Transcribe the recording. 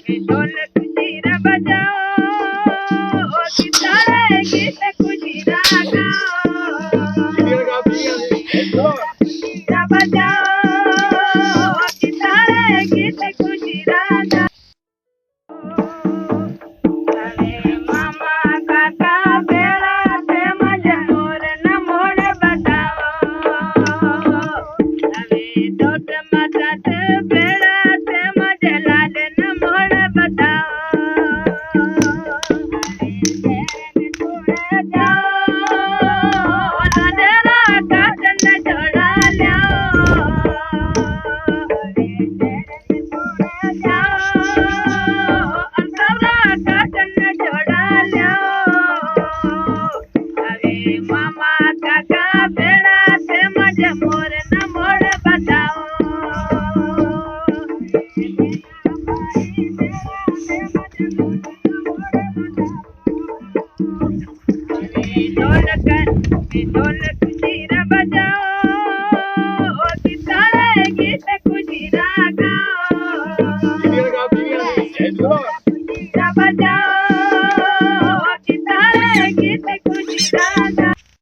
ढोलक जीरा बजाओ गिटार गीत कुजीरा गाओ जीरा बजाओ गिटार गीत कुजीरा गाओ मामा काका बेड़ा से मजा मोर न मोड़ बताओ टोट मदद बेड़ा से मजा लाल न मोड़ बताओ छोड़ जाओ नजरा काटन छोड़ा लो छोड़ जाओ काटन छोड़ा लो मामा काका बेड़ा से मजा मोर न मोड़ बताओ ढोलक जीरा बजाओ गिटार गीत कुजीरा गाओ